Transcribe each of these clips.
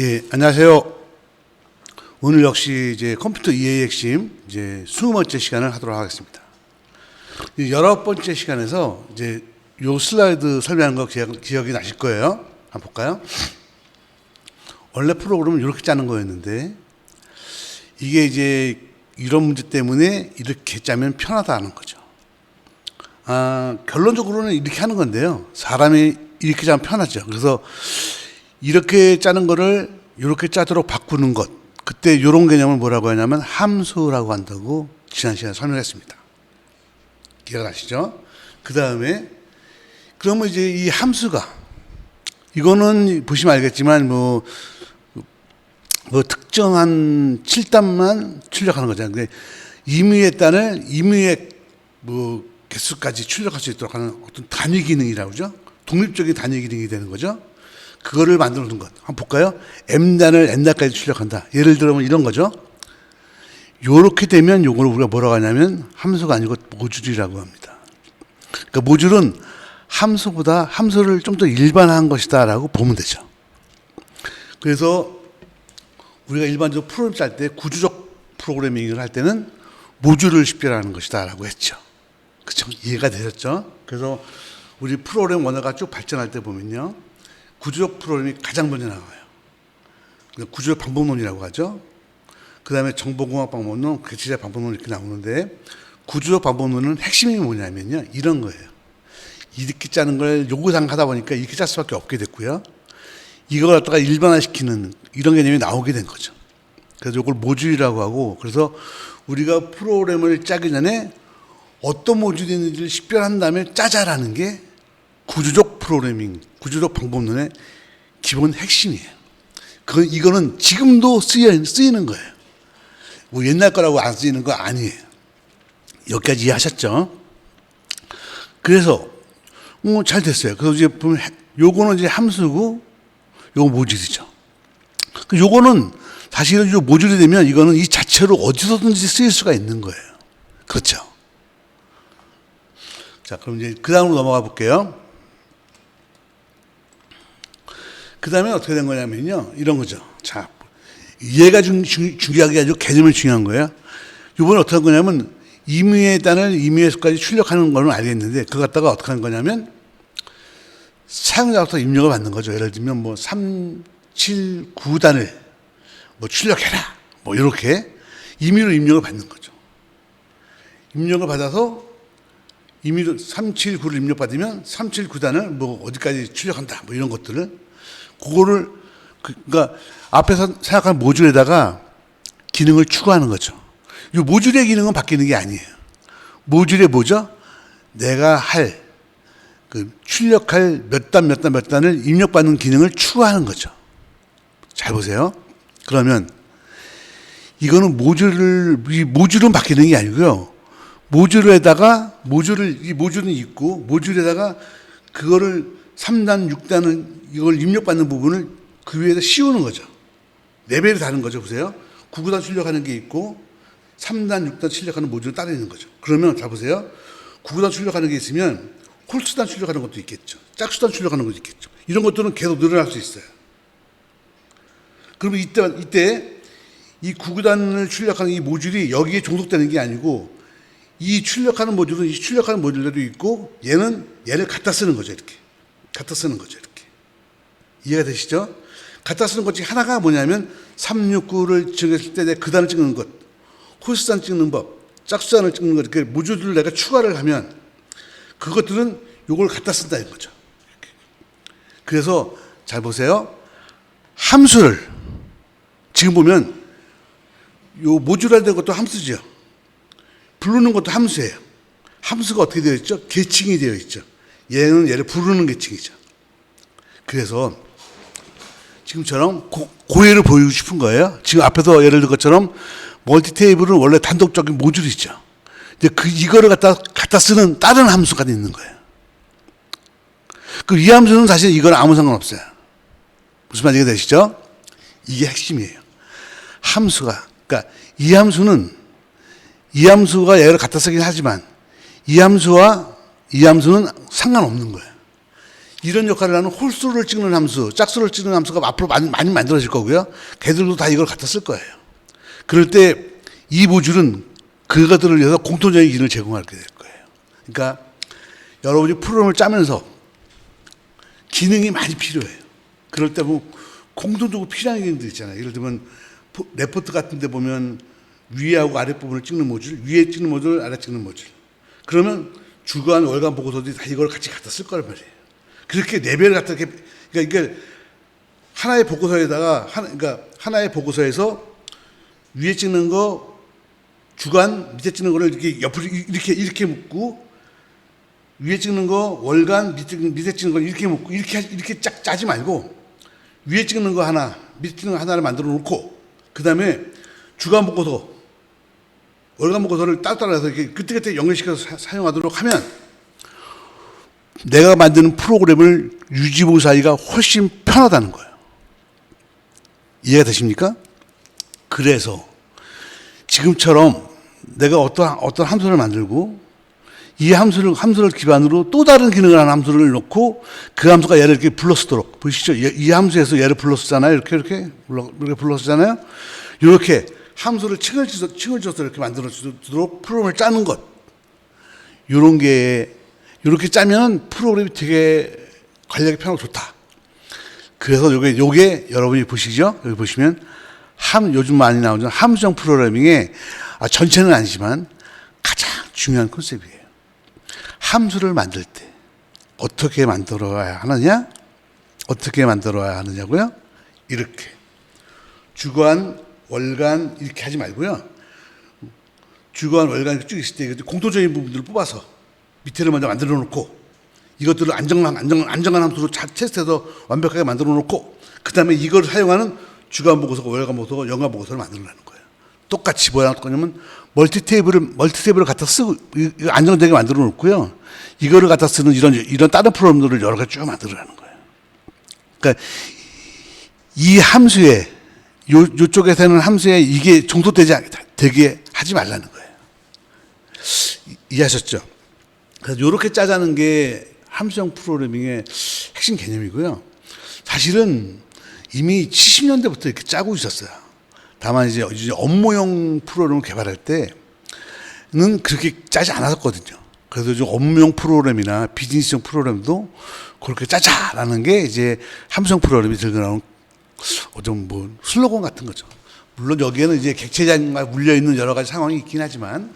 예, 안녕하세요. 오늘 역시 이제 컴퓨터 이해의 핵심 이제 20번째 시간을 하도록 하겠습니다. 19번째 시간에서 이제 요 슬라이드 설명한 거 기억이 나실 거예요. 한번 볼까요? 원래 프로그램은 이렇게 짜는 거였는데 이게 이제 이런 문제 때문에 이렇게 짜면 편하다는 거죠. 결론적으로는 이렇게 하는 건데요. 사람이 이렇게 짜면 편하죠. 그래서 이렇게 짜는 거를 이렇게 짜도록 바꾸는 것. 그때 이런 개념을 뭐라고 하냐면 함수라고 한다고 지난 시간에 설명했습니다. 기억나시죠? 그 다음에 그러면 이제 이 함수가 이거는 보시면 알겠지만 뭐 특정한 7단만 출력하는 거잖아요. 근데 임의의 단을 임의의 뭐 개수까지 출력할 수 있도록 하는 어떤 단위 기능이라고 그러죠. 독립적인 단위 기능이 되는 거죠. 그거를 만들어 놓은 것. 한번 볼까요? m단을 n단까지 출력한다. 예를 들면 이런 거죠. 요렇게 되면 요걸 우리가 뭐라고 하냐면 함수가 아니고 모듈이라고 합니다. 그러니까 모듈은 함수보다 함수를 좀 더 일반화한 것이다 라고 보면 되죠. 그래서 우리가 일반적으로 프로그램 짤 때 구조적 프로그래밍을 할 때는 모듈을 식별하는 것이다 라고 했죠. 그쵸? 이해가 되셨죠? 그래서 우리 프로그램 원어가 쭉 발전할 때 보면요. 구조적 프로그램이 가장 먼저 나와요. 구조적 방법론이라고 하죠. 그 다음에 정보공학 방법론, 개체적 방법론 이렇게 나오는데 구조적 방법론은 핵심이 뭐냐면요. 이런 거예요. 이렇게 짜는 걸 요구사항 하다 보니까 이렇게 짤 수밖에 없게 됐고요. 이걸 갖다가 일반화시키는 이런 개념이 나오게 된 거죠. 그래서 이걸 모듈이라고 하고 그래서 우리가 프로그램을 짜기 전에 어떤 모듈이 있는지를 식별한 다음에 짜자라는 게 구조적 프로그래밍, 구조적 방법론의 기본 핵심이에요. 이거는 지금도 쓰이는 거예요. 뭐 옛날 거라고 안 쓰이는 거 아니에요. 여기까지 이해하셨죠? 그래서 잘 됐어요. 그래서 이제 보면 요거는 이제 함수고 요거 모듈이죠. 요거는 사실은 요 모듈이 되면 이거는 이 자체로 어디서든지 쓰일 수가 있는 거예요. 그렇죠? 자, 그럼 이제 그 다음으로 넘어가 볼게요. 그 다음에 어떻게 된 거냐면요. 이런 거죠. 자, 얘가 중요한 게 아니고 개념이 중요한 거예요. 이번에 어떻게 한 거냐면 임의의 단을 임의의 수까지 출력하는 거는 알겠는데 그거 갖다가 어떻게 하는 거냐면 사용자부터 입력을 받는 거죠. 예를 들면 뭐 3, 7, 9단을 뭐 출력해라. 뭐 이렇게 임의로 입력을 받는 거죠. 입력을 받아서 임의로 3, 7, 9를 입력받으면 3, 7, 9단을 뭐 어디까지 출력한다. 뭐 이런 것들을 그거를 그러니까 앞에서 생각한 모듈에다가 기능을 추가하는 거죠. 이 모듈의 기능은 바뀌는 게 아니에요. 모듈에 뭐죠? 내가 출력할 몇 단을 입력받는 기능을 추가하는 거죠. 잘 보세요. 그러면 이거는 모듈은 바뀌는 게 아니고요. 이 모듈은 있고 모듈에다가 그거를 3단, 6단은 이걸 입력받는 부분을 그 위에다 씌우는 거죠. 레벨이 다른 거죠. 보세요. 9단 출력하는 게 있고 3단, 6단 출력하는 모듈은 따로 있는 거죠. 그러면 자 보세요. 9단 출력하는 게 있으면 홀수단 출력하는 것도 있겠죠. 짝수단 출력하는 것도 있겠죠. 이런 것들은 계속 늘어날 수 있어요. 그러면 이때 이 9단을 출력하는 이 모듈이 여기에 종속되는 게 아니고 이 출력하는 모듈도 있고 얘를 갖다 쓰는 거죠. 이렇게. 갖다 쓰는 거죠. 이렇게. 이해가 되시죠? 갖다 쓰는 것 중에 하나가 뭐냐면 369를 찍었을 때 그 단을 찍는 것, 홀수단 찍는 법, 짝수단을 찍는 것, 이렇게 모듈들을 내가 추가를 하면 그것들은 요걸 갖다 쓴다는 거죠. 이렇게. 그래서 잘 보세요. 함수를 지금 보면 요 모듈화 된 것도 함수죠. 부르는 것도 함수예요. 함수가 어떻게 되어 있죠? 계층이 되어 있죠. 얘를 부르는 계층이죠. 그래서 지금처럼 고해를 보이고 싶은 거예요. 지금 앞에서 예를 든 것처럼 멀티 테이블은 원래 단독적인 모듈이죠. 근데 이거를 갖다 쓰는 다른 함수가 있는 거예요. 이 함수는 사실 이건 아무 상관없어요. 무슨 말인지 되시죠? 이게 핵심이에요. 그러니까 이 함수가 얘를 갖다 쓰긴 하지만 이 함수는 상관없는 거예요. 이런 역할을 하는 홀수를 찍는 함수, 짝수를 찍는 함수가 앞으로 많이 만들어질 거고요. 걔들도 다 이걸 갖다 쓸 거예요. 그럴 때 이 모듈은 그것들을 위해서 공통적인 기능을 제공하게 될 거예요. 그러니까 여러분이 프로그램을 짜면서 기능이 많이 필요해요. 그럴 때 뭐 공통적으로 필요한 기능들 있잖아요. 예를 들면 레포트 같은 데 보면 위하고 아래 부분을 찍는 모듈, 위에 찍는 모듈, 아래 찍는 모듈. 그러면 주간, 월간 보고서들이 다 이걸 같이 갖다 쓸 거란 말이에요. 그렇게 레벨을 갖다 이렇게, 그러니까 이게 하나의 보고서에다가, 그러니까 하나의 보고서에서 위에 찍는 거 주간, 밑에 찍는 거를 이렇게 옆으로 이렇게 묶고, 위에 찍는 거 월간, 밑에 찍는 거 이렇게 묶고, 이렇게 쫙 짜지 말고, 위에 찍는 거 하나, 밑에 찍는 거 하나를 만들어 놓고, 그 다음에 주간 보고서, 월간 보고서를 따로따로 해서 이렇게 그때그때 연결시켜서 사용하도록 하면 내가 만드는 프로그램을 유지보수하기가 훨씬 편하다는 거예요. 이해가 되십니까? 그래서 지금처럼 내가 어떤 함수를 만들고 이 함수를 기반으로 또 다른 기능을 하는 함수를 넣고 그 함수가 얘를 이렇게 불러쓰도록 보시죠. 이 함수에서 얘를 불러쓰잖아요. 이렇게 불러쓰잖아요. 이렇게 함수를 층을 지어서 이렇게 만들어주도록 프로그램을 짜는 것. 이렇게 짜면 프로그램이 되게 관리하기 편하고 좋다. 그래서 요게 여러분이 보시죠. 여기 보시면 요즘 많이 나오는 함수형 프로그래밍의 전체는 아니지만 가장 중요한 컨셉이에요. 함수를 만들 때 어떻게 만들어야 하느냐? 어떻게 만들어야 하느냐고요? 이렇게 주간, 월간 이렇게 하지 말고요. 주간, 월간 이렇게 쭉 있을 때 공통적인 부분들을 뽑아서 밑에를 먼저 만들어 놓고 이것들을 안정한 함수로 테스트해서 완벽하게 만들어 놓고 그 다음에 이걸 사용하는 주간 보고서가 월간 보고서가 연간 보고서를 만들어내는 거예요. 똑같이 뭐랑 똑같냐면 멀티 테이블을 갖다 쓰고 안정되게 만들어 놓고요. 이거를 갖다 쓰는 이런 다른 프로그램들을 여러 가지 쭉 만들어내는 거예요. 그러니까 이 함수에 요쪽에서는 함수에 이게 되게 하지 말라는 거예요. 이해하셨죠? 그래서 이렇게 짜자는 게 함수형 프로그래밍의 핵심 개념이고요. 사실은 이미 70년대부터 이렇게 짜고 있었어요. 다만 이제 업무용 프로그램을 개발할 때는 그렇게 짜지 않았거든요. 그래서 좀 업무용 프로그램이나 비즈니스용 프로그램도 그렇게 짜자라는 게 이제 함수형 프로그램이 들고 나온 좀 슬로건 같은 거죠. 물론 여기에는 이제 객체장과 물려 있는 여러 가지 상황이 있긴 하지만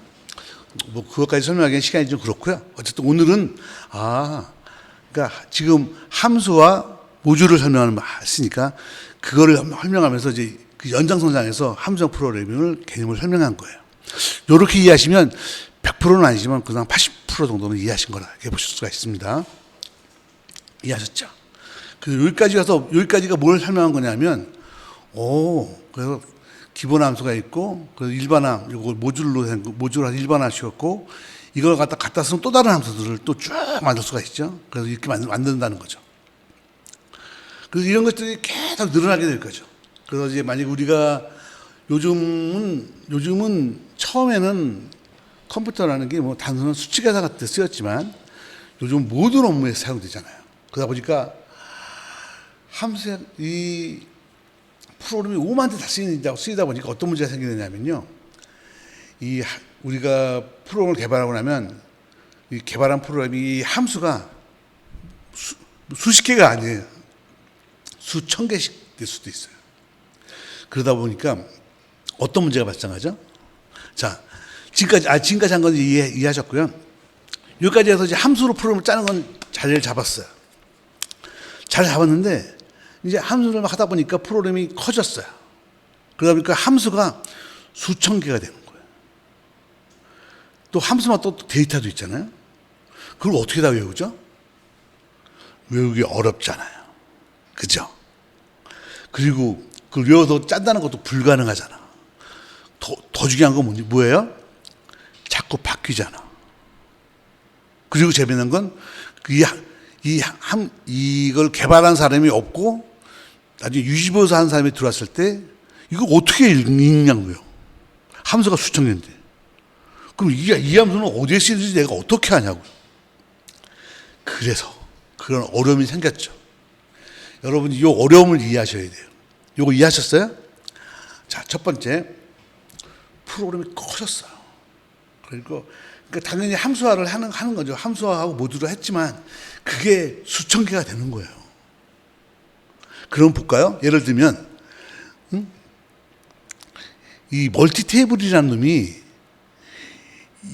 그것까지 설명하기는 시간이 좀 그렇고요. 어쨌든 오늘은 그러니까 지금 함수와 모듈을 했으니까 그거를 설명하면서 이제 그 연장선상에서 함수형 프로그래밍을 개념을 설명한 거예요. 이렇게 이해하시면 100%는 아니지만 그냥 80% 정도는 이해하신 거라 이렇게 보실 수가 있습니다. 이해하셨죠? 그래서 여기까지가 뭘 설명한 거냐면, 그래서 기본 함수가 있고, 그래서 일반함, 이거 모듈화 일반화시켰고, 이걸 갖다 쓰면 또 다른 함수들을 또 쭉 만들 수가 있죠. 그래서 이렇게 만든다는 거죠. 그래서 이런 것들이 계속 늘어나게 될 거죠. 그래서 이제 만약 우리가 요즘은 처음에는 컴퓨터라는 게 단순한 수치 계산 같은 데 쓰였지만 요즘 모든 업무에 사용되잖아요. 그러다 보니까 이 프로그램이 오만데 다 쓰이다 보니까 어떤 문제가 생기느냐면요. 우리가 프로그램을 개발하고 나면 이 개발한 프로그램이 함수가 수십 개가 아니에요. 수천 개씩 될 수도 있어요. 그러다 보니까 어떤 문제가 발생하죠? 자, 지금까지 한 건 이해하셨고요. 여기까지 해서 이제 함수로 프로그램을 짜는 건 자리를 잡았어요. 잘 잡았는데 이제 함수를 막 하다 보니까 프로그램이 커졌어요. 그러다 보니까 함수가 수천 개가 되는 거예요. 또 함수만 또 데이터도 있잖아요. 그걸 어떻게 다 외우죠? 외우기 어렵잖아요. 그죠? 그리고 그걸 외워서 짠다는 것도 불가능하잖아. 더 중요한 건 뭐예요? 자꾸 바뀌잖아. 그리고 재미있는 건 이걸 개발한 사람이 없고 나중에 유지보수 한 사람이 들어왔을 때 이거 어떻게 읽냐고요. 함수가 수천 개인데. 그럼 이 함수는 어디에 쓰는지 내가 어떻게 하냐고요. 그래서 그런 어려움이 생겼죠. 여러분이 이 어려움을 이해하셔야 돼요. 이거 이해하셨어요? 자, 첫 번째, 프로그램이 커졌어요. 그러니까 당연히 함수화를 하는 거죠. 함수화하고 모듈을 했지만 그게 수천 개가 되는 거예요. 그럼 볼까요? 예를 들면 이 멀티 테이블이라는 놈이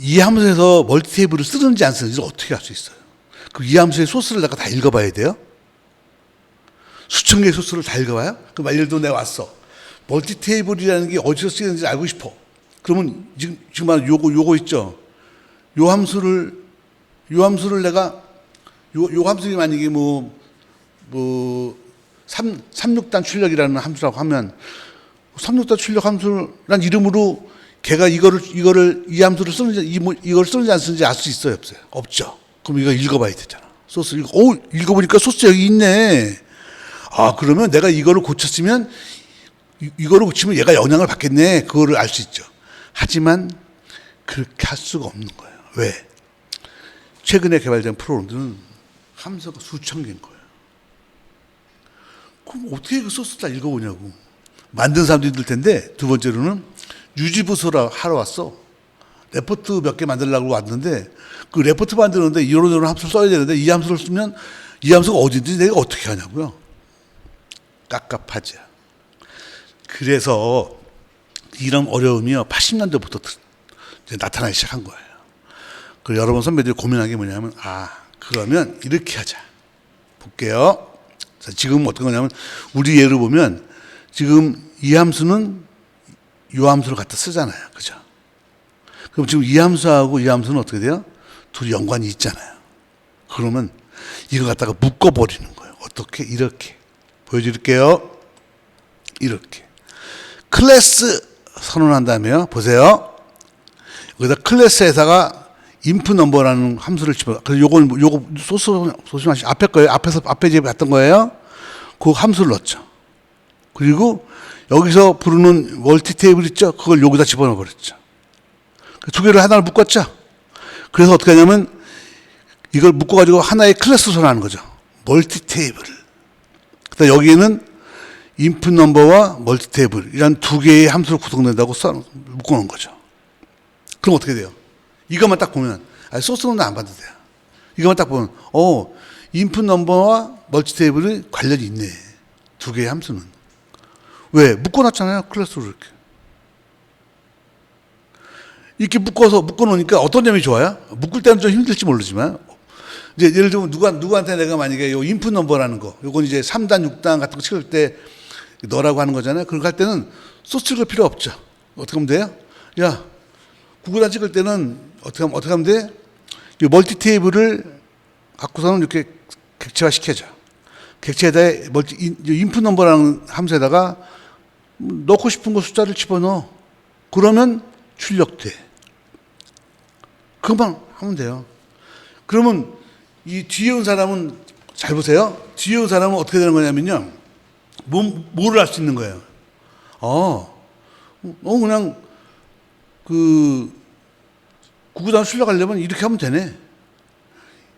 이 함수에서 멀티 테이블을 쓰는지 안 쓰는지 어떻게 알 수 있어요? 그럼 이 함수의 소스를 내가 다 읽어봐야 돼요? 수천 개의 소스를 다 읽어봐요? 그럼 예를 들어 내가 왔어. 멀티 테이블이라는 게 어디서 쓰이는지 알고 싶어. 그러면 지금 말한 요거 있죠? 요 함수를 내가 요 함수가 만약에 36단 출력이라는 함수라고 하면 36단 출력 함수란 이름으로 걔가 이 함수를 쓰는지 이걸 쓰는지 안 쓰는지 알 수 있어요, 없어요? 없죠. 그럼 이거 읽어봐야 되잖아. 소스 읽어보니까 소스 여기 있네. 아, 그러면 내가 이거를 고쳤으면 이거를 고치면 얘가 영향을 받겠네. 그거를 알 수 있죠. 하지만 그렇게 할 수가 없는 거예요. 왜? 최근에 개발된 프로그램들은 함수가 수천 개인 거예요. 그럼 어떻게 그 소스 다 읽어보냐고. 만든 사람도 힘들 텐데, 두 번째로는 유지부서라 하러 왔어. 레포트 몇 개 만들려고 왔는데, 그 레포트 만드는데 이런 함수를 써야 되는데, 이 함수를 쓰면 이 함수가 어딘지 내가 어떻게 하냐고요. 깝깝하죠. 그래서 이런 어려움이요, 80년대부터 나타나기 시작한 거예요. 그리고 여러분 선배들이 고민한 게 뭐냐면, 그러면 이렇게 하자. 볼게요. 자, 지금 어떤 거냐면, 우리 예를 보면, 지금 이 함수는 이 함수를 갖다 쓰잖아요. 그죠? 그럼 지금 이 함수하고 이 함수는 어떻게 돼요? 둘이 연관이 있잖아요. 그러면 이거 갖다가 묶어버리는 거예요. 어떻게? 이렇게. 보여드릴게요. 이렇게. 클래스 선언한 다음에요. 보세요. 여기다 클래스에다가 input number라는 함수를 집어. 그래서 요거 소스 조심하시고 앞에 거예요. 앞에 집에 봤던 거예요. 그 함수를 넣었죠. 그리고 여기서 부르는 멀티 테이블 있죠? 그걸 여기다 집어넣어 버렸죠. 두 개를 하나를 묶었죠? 그래서 어떻게 하냐면 이걸 묶어가지고 하나의 클래스 선언하는 거죠. 멀티 테이블을. 그다음 여기에는 input number와 멀티 테이블 이런 두 개의 함수로 구성된다고 묶어놓은 거죠. 그럼 어떻게 돼요? 이것만 딱 보면 소스는 안 봐도 돼요. 이것만 딱 보면 input number와 멀티 테이블이 관련이 있네. 두 개의 함수는. 왜? 묶어놨잖아요. 클래스로 이렇게 묶어놓으니까 어떤 점이 좋아요? 묶을 때는 좀 힘들지 모르지만, 이제 예를 들면 누구한테 내가 만약에 요 인풋 넘버라는 거, 요건 이제 3단, 6단 같은 거 찍을 때 넣으라고 하는 거잖아요. 그렇게 할 때는 소스 찍을 필요 없죠. 어떻게 하면 돼요? 야, 구글단 찍을 때는 어떻게 하면 돼? 이 멀티 테이블을 갖고서는 이렇게 객체화 시켜줘. 객체에다 인풋 넘버라는 함수에다가 넣고 싶은 거 숫자를 집어넣어. 그러면 출력돼. 그것만 하면 돼요. 그러면 이 뒤에 온 사람은 잘 보세요. 뒤에 온 사람은 어떻게 되는 거냐면요. 뭐를 할 수 있는 거예요? 그냥 구구단 출력하려면 이렇게 하면 되네.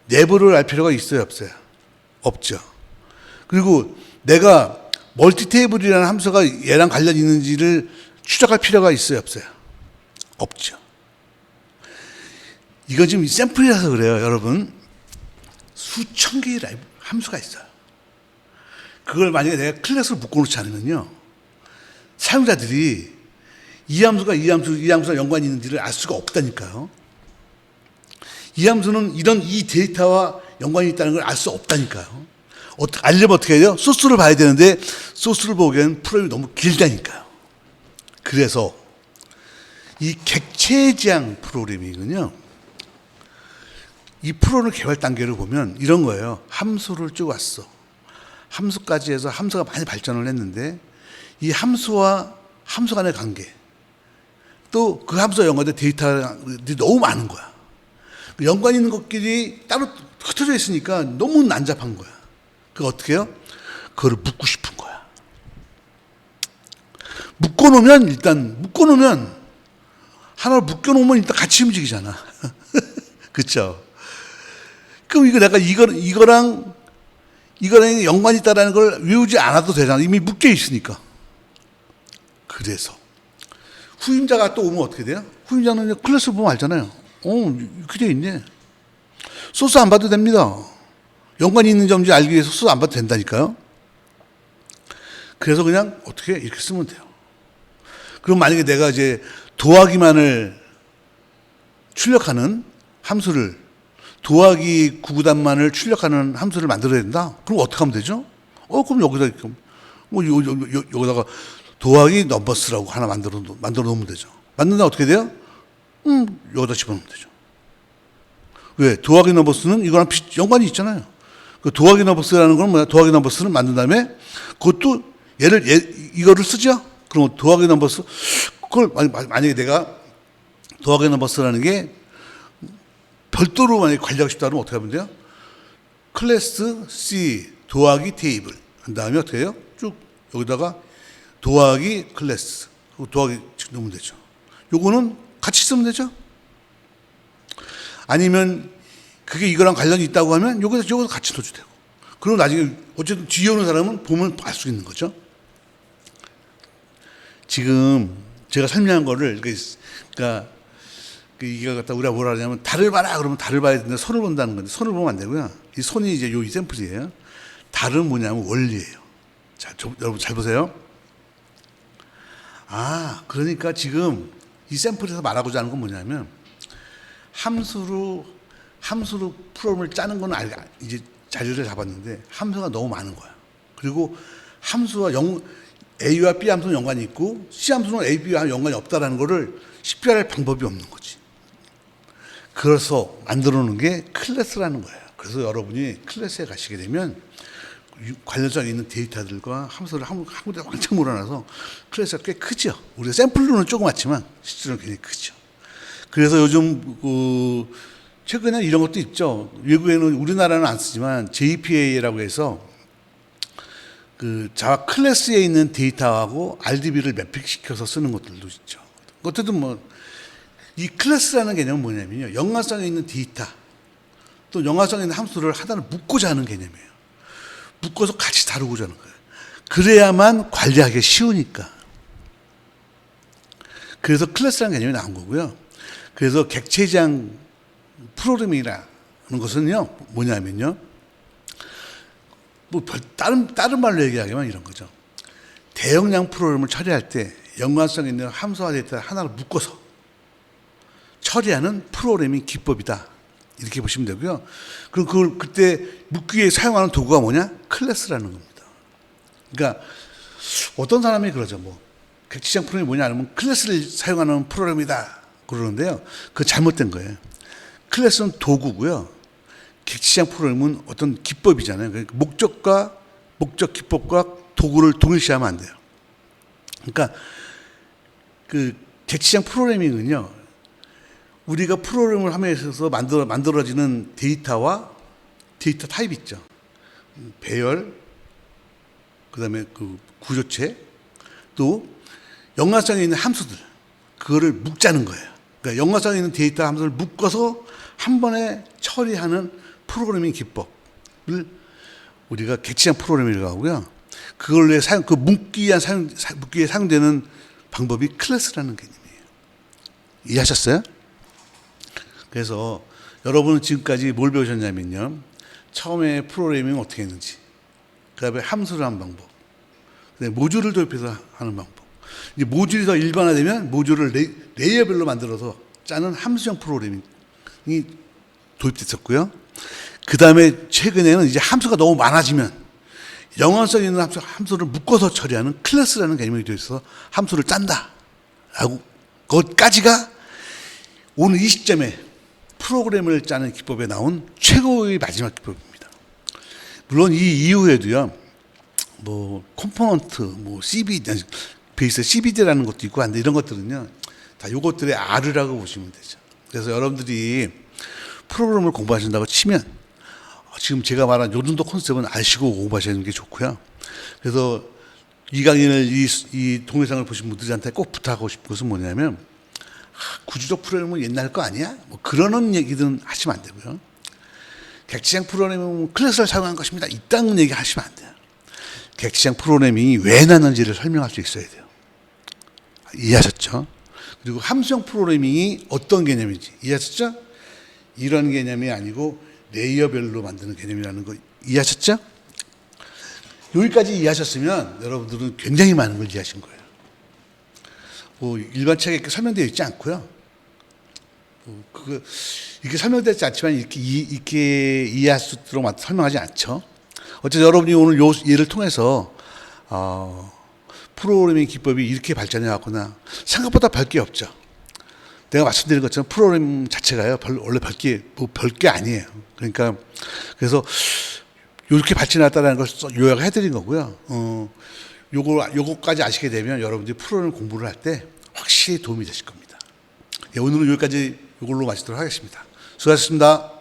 내부를 알 필요가 있어요, 없어요? 없죠. 그리고 내가 멀티 테이블이라는 함수가 얘랑 관련 있는지를 추적할 필요가 있어요, 없어요? 없죠. 이거 지금 샘플이라서 그래요, 여러분. 수천 개의 함수가 있어요. 그걸 만약에 내가 클래스로 묶어놓지 않으면요, 사용자들이 이 함수랑 연관이 있는지를 알 수가 없다니까요. 이 함수는 이 데이터와 연관이 있다는 걸 알 수 없다니까요. 알려면 어떻게 해야 돼요? 소스를 봐야 되는데 소스를 보기에는 프로그램이 너무 길다니까요. 그래서 이 객체 지향 프로그래밍은요, 이 프로그램 개발 단계를 보면 이런 거예요. 함수를 쭉 왔어. 함수까지 해서 함수가 많이 발전을 했는데 이 함수와 함수 간의 관계, 또 그 함수와 연관된 데이터들이 너무 많은 거야. 연관 있는 것끼리 따로 흩어져 있으니까 너무 난잡한 거야. 그거 어떻게 해요? 그거를 묶고 싶은 거야. 묶어놓으면 하나를 묶어놓으면 일단 같이 움직이잖아. 그렇죠? 그럼 내가 이거랑 이거랑 연관이 있다는 걸 외우지 않아도 되잖아. 이미 묶여 있으니까. 그래서 후임자가 또 오면 어떻게 돼요? 후임자는 클래스 보면 알잖아요. 이렇게 돼 있네. 소스 안 봐도 됩니다. 연관이 있는 점인지 알기 위해서 소스 안 봐도 된다니까요. 그래서 그냥 어떻게 이렇게 쓰면 돼요. 그럼 만약에 내가 이제 더하기만을 출력하는 함수를, 더하기 구구단만을 출력하는 함수를 만들어야 된다? 그럼 어떻게 하면 되죠? 그럼 여기다, 여기다가 더하기 넘버스라고 하나 만들어 놓으면 되죠. 만든다 어떻게 돼요? 여기다 집어넣으면 되죠. 왜? 더하기 넘버스는 이거랑 연관이 있잖아요. 그 더하기 넘버스라는 건 뭐야? 더하기 넘버스를 만든 다음에 그것도 이거를 쓰죠? 그럼 더하기 넘버스, 그걸 만약에 내가 더하기 넘버스라는 게 별도로 만약에 관리하고 싶다 그러면 어떻게 하면 돼요? 클래스 C 더하기 테이블 한 다음에 어떻게 해요? 쭉 여기다가 더하기 클래스 더하기 넣으면 되죠. 요거는 같이 쓰면 되죠. 아니면 그게 이거랑 관련이 있다고 하면 요거도 같이 넣어도 되고. 그럼 나중에 어쨌든 뒤에 오는 사람은 보면 알 수 있는 거죠. 지금 제가 설명한 거를 그러니까 이거 갖다 우리가 뭐라 하냐면 달을 봐라 그러면 달을 봐야 되는데 손을 본다는 건데 손을 보면 안 되고요. 이 손이 이제 이 샘플이에요. 달은 뭐냐면 원리예요. 자, 여러분 잘 보세요. 그러니까 지금 이 샘플에서 말하고자 하는 건 뭐냐면 함수로 프로그램을 짜는 건 이제 자리를 잡았는데 함수가 너무 많은 거야. 그리고 함수와 A와 B 함수는 연관이 있고 C 함수는 A, B와 연관이 없다라는 거를 쉽게 할 방법이 없는 거지. 그래서 만들어 놓은 게 클래스라는 거예요. 그래서 여러분이 클래스에 가시게 되면 관련성이 있는 데이터들과 함수를 한 군데 왕창 몰아놔서 클래스가 꽤 크죠. 우리가 샘플로는 조그맣지만 실제로는 굉장히 크죠. 그래서 요즘 최근에 이런 것도 있죠. 외국에는 우리나라는 안 쓰지만 JPA라고 해서 그 자바 클래스에 있는 데이터하고 RDB를 매핑시켜서 쓰는 것들도 있죠. 어쨌든 이 클래스라는 개념은 뭐냐면요. 연관성에 있는 데이터 또 연관성에 있는 함수를 하나를 묶고자 하는 개념이에요. 묶어서 같이 다루고자 하는 거예요. 그래야만 관리하기 쉬우니까. 그래서 클래스라는 개념이 나온 거고요. 그래서 객체지향 프로그래밍이라는 것은요, 뭐냐면요. 다른 말로 얘기하면 이런 거죠. 대용량 프로그램을 처리할 때 연관성 있는 함수와 데이터를 하나로 묶어서 처리하는 프로그래밍 기법이다. 이렇게 보시면 되고요. 그럼 그걸 그때 묶기 위해 사용하는 도구가 뭐냐? 클래스라는 겁니다. 그러니까 어떤 사람이 그러죠. 객체지향 프로그램이 뭐냐 하면 클래스를 사용하는 프로그램이다. 그러는데요. 그거 잘못된 거예요. 클래스는 도구고요. 객체지향 프로그램은 어떤 기법이잖아요. 그러니까 목적 기법과 도구를 동일시하면 안 돼요. 그러니까 그 객체지향 프로그래밍은요. 우리가 프로그램을 함에 있어서 만들어지는 데이터와 데이터 타입 있죠. 배열, 그다음에 그 구조체, 또 연관성이 있는 함수들, 그거를 묶자는 거예요. 그러니까 연관성이 있는 데이터 함수를 묶어서 한 번에 처리하는 프로그래밍 기법을 우리가 객체지향 프로그래밍이라고 하고요. 그걸 위해 묶기에 사용되는 방법이 클래스라는 개념이에요. 이해하셨어요? 그래서 여러분은 지금까지 뭘 배우셨냐면요. 처음에 프로그래밍은 어떻게 했는지, 그 다음에 함수를 하는 방법, 그다음에 모듈을 도입해서 하는 방법. 이제 모듈이 더 일반화되면 모듈을 레이어별로 만들어서 짜는 함수형 프로그래밍이 도입됐었고요. 그 다음에 최근에는 이제 함수가 너무 많아지면 연관성 있는 함수를 묶어서 처리하는 클래스라는 개념이 되어 있어서 함수를 짠다라고, 그것까지가 오늘 이 시점에 프로그램을 짜는 기법에 나온 최고의 마지막 기법입니다. 물론 이 이후에도요, 컴포넌트, CBD, 베이스 CBD라는 것도 있고 한데 이런 것들은요, 다 요것들의 R이라고 보시면 되죠. 그래서 여러분들이 프로그램을 공부하신다고 치면 지금 제가 말한 요 정도 컨셉은 아시고 공부하시는 게 좋고요. 그래서 이 강의를 이 동영상을 보신 분들한테 꼭 부탁하고 싶은 것은 뭐냐면 구조적 프로그램은 옛날 거 아니야? 그러는 얘기들은 하시면 안 되고요. 객지형 프로그래밍은 클래스를 사용한 것입니다. 이딴 얘기 하시면 안 돼요. 객지형 프로그래밍이 왜 나는지를 설명할 수 있어야 돼요. 이해하셨죠? 그리고 함수형 프로그래밍이 어떤 개념인지 이해하셨죠? 이런 개념이 아니고 레이어별로 만드는 개념이라는 거 이해하셨죠? 여기까지 이해하셨으면 여러분들은 굉장히 많은 걸 이해하신 거예요. 뭐 일반 책에 이렇게 설명되어 있지 않고요. 이렇게 설명되지 않지만 이렇게 이해할 수 있도록 설명하지 않죠. 어쨌든 여러분이 오늘 요 예를 통해서 프로그래밍 기법이 이렇게 발전해 왔구나. 생각보다 별게 없죠. 내가 말씀드린 것처럼 프로그램 자체가요, 원래 별게 아니에요. 그러니까, 그래서, 이렇게 발전했다는 걸 요약을 해드린 거고요. 요거까지 아시게 되면 여러분들이 프로그램 공부를 할 때 확실히 도움이 되실 겁니다. 예, 오늘은 여기까지 이걸로 마치도록 하겠습니다. 수고하셨습니다.